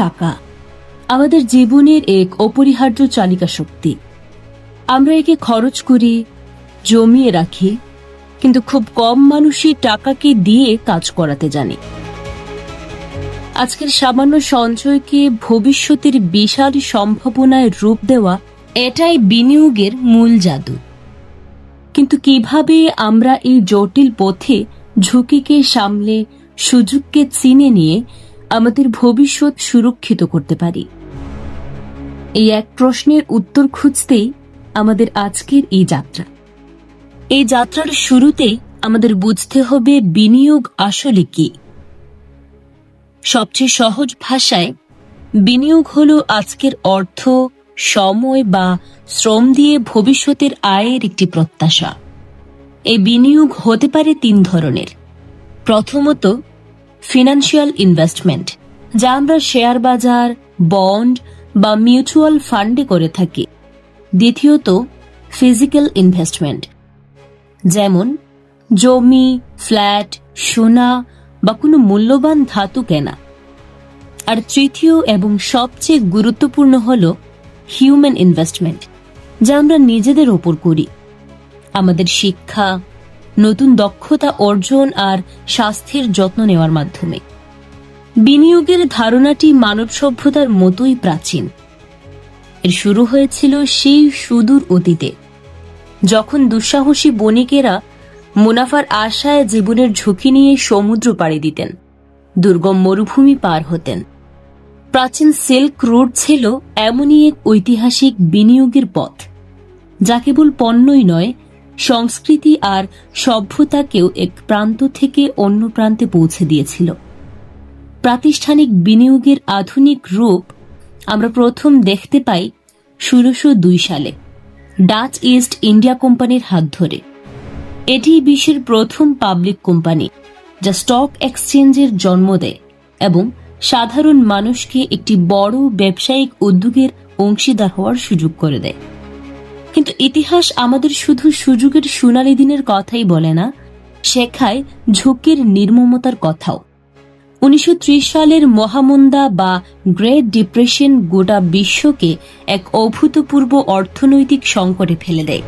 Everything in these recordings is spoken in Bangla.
টাকা আমাদের জীবনের এক অপরিহার্য চালিকা শক্তি। আমরা একে খরচ করি, জমিয়ে রাখি, কিন্তু খুব কম মানুষই টাকাকে দিয়ে কাজ করাতে জানে। আজকের সামান্য সঞ্চয়কে ভবিষ্যতের বিশাল সম্ভাবনায় রূপ দেওয়া, এটাই বিনিয়োগের মূল জাদু। কিন্তু কিভাবে আমরা এই জটিল পথে ঝুঁকিকে সামলে সুযোগকে চিনে নিয়ে আমাদের ভবিষ্যৎ সুরক্ষিত করতে পারি, এই এক প্রশ্নের উত্তর খুঁজতেই আমাদের আজকের এই যাত্রা। এই যাত্রার শুরুতেই আমাদের বুঝতে হবে বিনিয়োগ আসলে কি। সবচেয়ে সহজ ভাষায় বিনিয়োগ হলো আজকের অর্থ, সময় বা শ্রম দিয়ে ভবিষ্যতের আয়ের একটি প্রত্যাশা। এই বিনিয়োগ হতে পারে 3 ধরনের। প্রথমত, ফিনান্সিয়াল ইনভেস্টমেন্ট, যা আমরা শেয়ার বাজার, বন্ড বা মিউচুয়াল ফান্ডে করে থাকি। দ্বিতীয়ত, ফিজিক্যাল ইনভেস্টমেন্ট, যেমন জমি, ফ্ল্যাট, সোনা বা কোনো মূল্যবান ধাতু কেনা। আর তৃতীয় এবং সবচেয়ে গুরুত্বপূর্ণ হল হিউম্যান ইনভেস্টমেন্ট, যা আমরা নিজেদের ওপর করি। আমাদের শিক্ষা, নতুন দক্ষতা অর্জন আর স্বাস্থ্যের যত্ন নেওয়ার মাধ্যমে। বিনিয়োগের ধারণাটি মানব সভ্যতার মতোই প্রাচীন। এর শুরু হয়েছিল সেই সুদূর অতীতে, যখন দুঃসাহসী বণিকেরা মুনাফার আশায় জীবনের ঝুঁকি নিয়ে সমুদ্র পাড়ি দিতেন, দুর্গম মরুভূমি পার হতেন। প্রাচীন সিল্ক রোড ছিল এমনই এক ঐতিহাসিক বিনিয়োগের পথ, যা কেবল পণ্যই নয়, সংস্কৃতি আর সভ্যতাকেও এক প্রান্ত থেকে অন্য প্রান্তে পৌঁছে দিয়েছিল। প্রাতিষ্ঠানিক বিনিয়োগের আধুনিক রূপ আমরা প্রথম দেখতে পাই 1602 সালে ডাচ ইস্ট ইন্ডিয়া কোম্পানির হাত ধরে। এটি বিশ্বের প্রথম পাবলিক কোম্পানি, যা স্টক এক্সচেঞ্জের জন্ম দেয় এবং সাধারণ মানুষকে একটি বড় ব্যবসায়িক উদ্যোগের অংশীদার হওয়ার সুযোগ করে দেয়। কিন্তু ইতিহাস আমাদের শুধু সুযোগের সোনালী দিনের কথাই বলে না, শেখায় ঝুঁকির নির্মমতার কথাও। 1930 সালের মহামন্দা বা গ্রেট ডিপ্রেশন গোটা বিশ্বকে এক অভূতপূর্ব অর্থনৈতিক সংকটে ফেলে দেয়,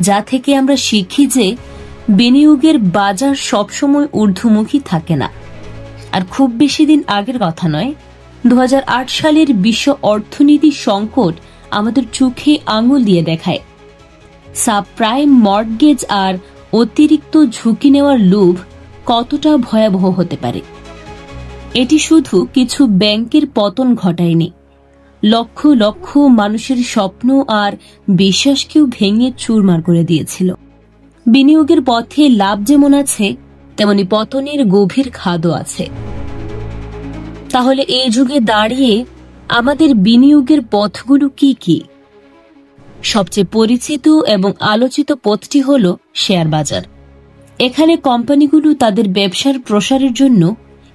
যা থেকে আমরা শিখি যে বিনিয়োগের বাজার সবসময় ঊর্ধ্বমুখী থাকে না। আর খুব বেশি দিন আগের কথা নয়, 2008 সালের বিশ্ব অর্থনীতি সংকট আমাদের চোখে আঙুল দিয়ে দেখায় সাবপ্রাইম মর্টগেজ আর অতিরিক্ত ঝুঁকি নেওয়ার লোভ কতটা ভয়াবহ হতে পারে। এটি শুধু কিছু ব্যাংকের পতন ঘটায়নি, লক্ষ লক্ষ মানুষের স্বপ্ন আর বিশ্বাসকেও ভেঙে চুরমার করে দিয়েছিল। বিনিয়োগের পথে লাভ যেমন আছে, তেমনি পতনের গভীর খাদও আছে। তাহলে এই যুগে দাঁড়িয়ে আমাদের বিনিয়োগের পথগুলো কি কি? সবচেয়ে পরিচিত এবং আলোচিত পথটি হল শেয়ার বাজার। এখানে কোম্পানিগুলো তাদের ব্যবসার প্রসারের জন্য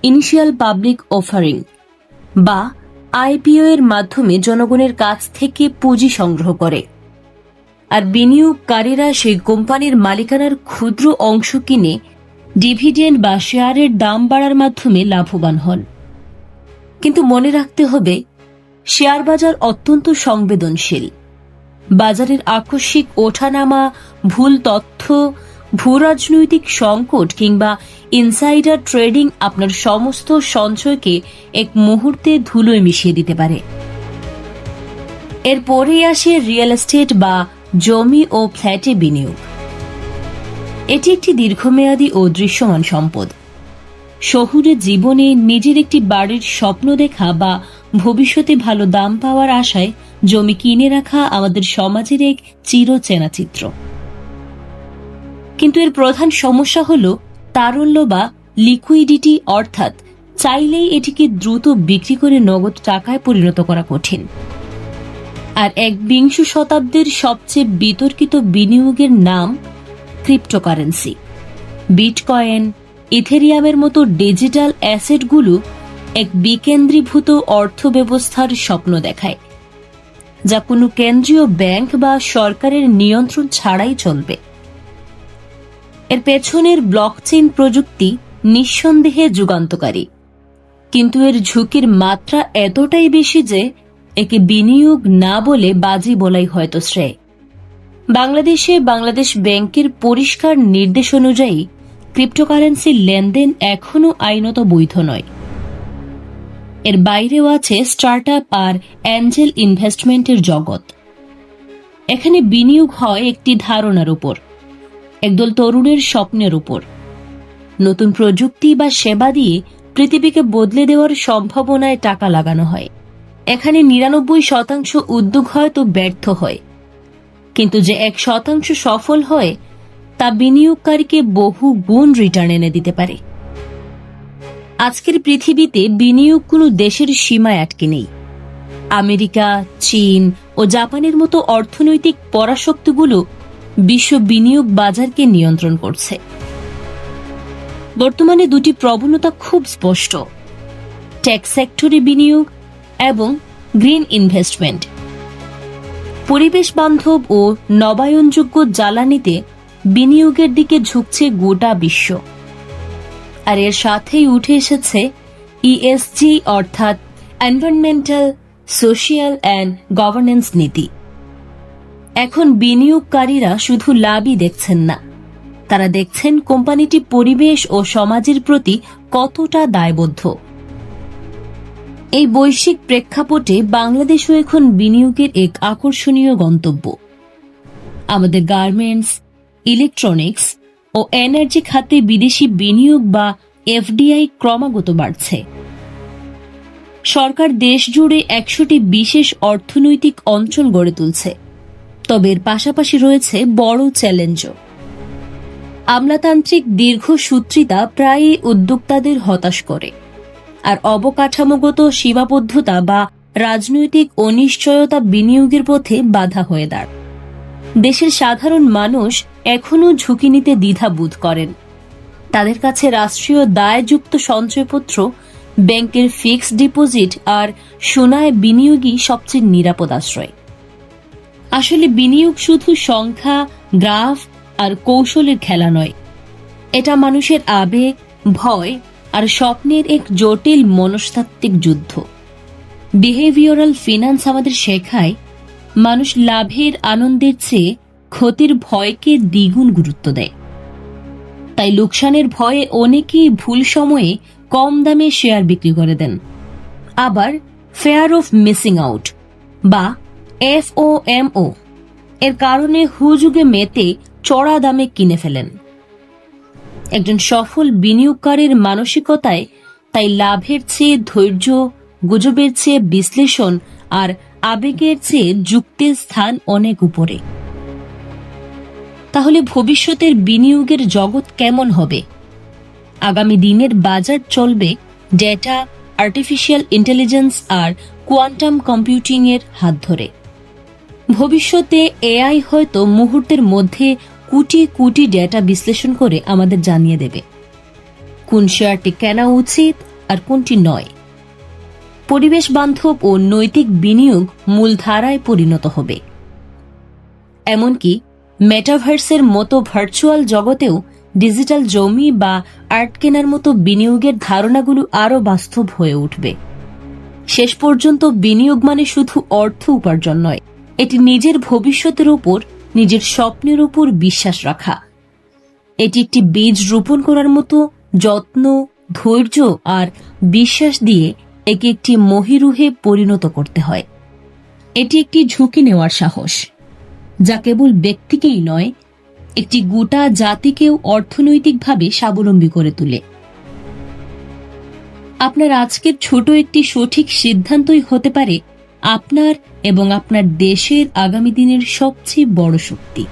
ইনিশিয়াল পাবলিক অফারিং বা আইপিও এর মাধ্যমে জনগণের কাছ থেকে পুঁজি সংগ্রহ করে, আর বিনিয়োগকারীরা সেই কোম্পানির মালিকানার ক্ষুদ্র অংশ কিনে ডিভিডেন্ড বা শেয়ারের দাম বাড়ার মাধ্যমে লাভবান হন। কিন্তু মনে রাখতে হবে, শেয়ার বাজার অত্যন্ত সংবেদনশীল। বাজারের আকস্মিক ওঠানামা, ভুল তথ্য, ভূরাজনৈতিক সংকট কিংবা ইনসাইডার ট্রেডিং আপনার সমস্ত সঞ্চয়কে এক মুহূর্তে ধুলোয় মিশিয়ে দিতে পারে। এরপরেই আসে রিয়েল এস্টেট বা জমি ও ফ্ল্যাটে বিনিয়োগ। এটি একটি দীর্ঘমেয়াদী ও দৃশ্যমান সম্পদ। শহুরে জীবনে নিজের একটি বাড়ির স্বপ্ন দেখা বা ভবিষ্যতে ভালো দাম পাওয়ার আশায় জমি কিনে রাখা আমাদের সমাজের এক চিরচেনা চিত্র। কিন্তু এর প্রধান সমস্যা হল তারল্য বা লিকুইডিটি, অর্থাৎ চাইলেই এটিকে দ্রুত বিক্রি করে নগদ টাকায় পরিণত করা কঠিন। আর 21 শতাব্দীর সবচেয়ে বিতর্কিত বিনিয়োগের নাম ক্রিপ্টোকারেন্সি। বিটকয়েন, ইথেরিয়ামের মতো ডিজিটাল অ্যাসেটগুলো এক বিকেন্দ্রীভূত অর্থব্যবস্থার স্বপ্ন দেখায়, যা কোনো কেন্দ্রীয় ব্যাংক বা সরকারের নিয়ন্ত্রণ ছাড়াই চলবে। এর পেছনের ব্লকচেইন প্রযুক্তি নিঃসন্দেহে যুগান্তকারী, কিন্তু এর ঝুঁকির মাত্রা এতটাই বেশি যে একে বিনিয়োগ না বলে বাজি বলাই হয়তো শ্রেয়। বাংলাদেশে বাংলাদেশ ব্যাংকের পরিষ্কার নির্দেশ অনুযায়ী ক্রিপ্টোকারেন্সির লেনদেন এখনও আইনত বৈধ নয়। এর বাইরেও আছে স্টার্টআপ আর অ্যাঞ্জেল ইনভেস্টমেন্টের জগৎ। এখানে বিনিয়োগ হয় একটি ধারণার উপর, একদল তরুণের স্বপ্নের উপর। নতুন প্রযুক্তি বা সেবা দিয়ে পৃথিবীকে বদলে দেওয়ার সম্ভাবনায় টাকা লাগানো হয়। এখানে ৯৯% উদ্যোগ হয়তো ব্যর্থ হয়, কিন্তু যে ১% সফল হয় তা বিনিয়োগকারীকে বহু গুণ রিটার্ন এনে দিতে পারে। আজকের পৃথিবীতে বিনিয়োগ কোনো দেশের সীমায় আটকে নেই। আমেরিকা, চীন ও জাপানের মতো অর্থনৈতিক পরাশক্তিগুলো বিশ্ব বিনিয়োগ বাজারকে নিয়ন্ত্রণ করছে। বর্তমানে দুটি প্রবণতা খুব স্পষ্ট: টেক সেক্টরে বিনিয়োগ এবং গ্রিন ইনভেস্টমেন্ট। পরিবেশ বান্ধব ও নবায়নযোগ্য জ্বালানিতে বিনিয়োগের দিকে ঝুঁকছে গোটা বিশ্ব। আর এর সাথেই উঠে এসেছে ইএসজি অর্থাৎ এনভায়রনমেন্টাল, সোশিয়াল অ্যান্ড গভর্নেন্স নীতি। এখন বিনিয়োগকারীরা শুধু লাভই দেখছেন না, তারা দেখছেন কোম্পানিটি পরিবেশ ও সমাজের প্রতি কতটা দায়বদ্ধ। এই বৈশ্বিক প্রেক্ষাপটে বাংলাদেশও এখন বিনিয়োগের এক আকর্ষণীয় গন্তব্য। আমাদের গার্মেন্টস, ইলেকট্রনিক্স ও এনার্জি খাতে বিদেশি বিনিয়োগ বা এফডিআই ক্রমাগত বাড়ছে। সরকার দেশ জুড়ে ১০০টি বিশেষ অর্থনৈতিক অঞ্চল গড়ে তুলছে। তবে এর পাশাপাশি রয়েছে বড় চ্যালেঞ্জও। আমলাতান্ত্রিক দীর্ঘসূত্রিতা প্রায়ই উদ্যোক্তাদের হতাশ করে, আর অবকাঠামোগত সীমাবদ্ধতা বা রাজনৈতিক অনিশ্চয়তা বিনিয়োগের পথে বাধা হয়ে দাঁড়ায়। দেশের সাধারণ মানুষ এখনও ঝুঁকি নিতে দ্বিধাবোধ করেন। তাদের কাছে রাষ্ট্রীয় দায়যুক্ত সঞ্চয়পত্র, ব্যাংকের ফিক্সড ডিপোজিট আর সোনায় বিনিয়োগই সবচেয়ে নিরাপদ আশ্রয়। আসলে বিনিয়োগ শুধু সংখ্যা, গ্রাফ আর কৌশলের খেলা নয়। এটা মানুষের আবেগ, ভয় আর স্বপ্নের এক জটিল মনস্তাত্ত্বিক যুদ্ধ। বিহেভিয়ারাল ফিন্যান্স আমাদের শেখায় মানুষ লাভের আনন্দের চেয়ে ক্ষতির ভয়কে দ্বিগুণ গুরুত্ব দেয়। তাই লোকসানের ভয়ে অনেকেই ভুল সময়ে কম দামে শেয়ার বিক্রি করে দেন। আবার ফেয়ার অফ মিসিং আউট বা FOMO এর কারণে হুজুগে মেতে চড়া দামে কিনে ফেলেন। একজন সফল বিনিয়োগকারীর মানসিকতায় তাই লাভের চেয়ে ধৈর্য, গুজবের চেয়ে বিশ্লেষণ আর আবেগের চেয়ে যুক্তির স্থান অনেক উপরে। তাহলে ভবিষ্যতের বিনিয়োগের জগৎ কেমন হবে? আগামী দিনের বাজার চলবে ডেটা, আর্টিফিশিয়াল ইন্টেলিজেন্স আর কোয়ান্টাম কম্পিউটিং এর হাত ধরে। ভবিষ্যতে AI হয়তো মুহূর্তের মধ্যে কোটি কোটি ডেটা বিশ্লেষণ করে আমাদের জানিয়ে দেবে কোন শেয়ারটি কেনা উচিত আর কোনটি নয়। পরিবেশ বান্ধব ও নৈতিক বিনিয়োগ মূলধারায় পরিণত হবে। এমনকি মেটাভার্সের মতো ভার্চুয়াল জগতেও ডিজিটাল জমি বা আর্ট কেনার মতো বিনিয়োগের ধারণাগুলো আরও বাস্তব হয়ে উঠবে। শেষ পর্যন্ত বিনিয়োগ মানে শুধু অর্থ উপার্জন নয়, এটি নিজের ভবিষ্যতের উপর, নিজের স্বপ্নের উপর বিশ্বাস রাখা। এটি একটি বীজ রোপণ করার মতো যত্ন, ধৈর্য আর বিশ্বাস দিয়ে একে একটি মহিরুহে পরিণত করতে হয়। এটি একটি ঝুঁকি নেওয়ার সাহস, যা কেবল ব্যক্তিকেই নয়, একটি গোটা জাতিকেও অর্থনৈতিকভাবে স্বাবলম্বী করে তোলে। আপনার আজকের ছোট একটি সঠিক সিদ্ধান্তই হতে পারে আপনার এবং আপনার দেশের আগামী দিনের সবচেয়ে বড় শক্তি।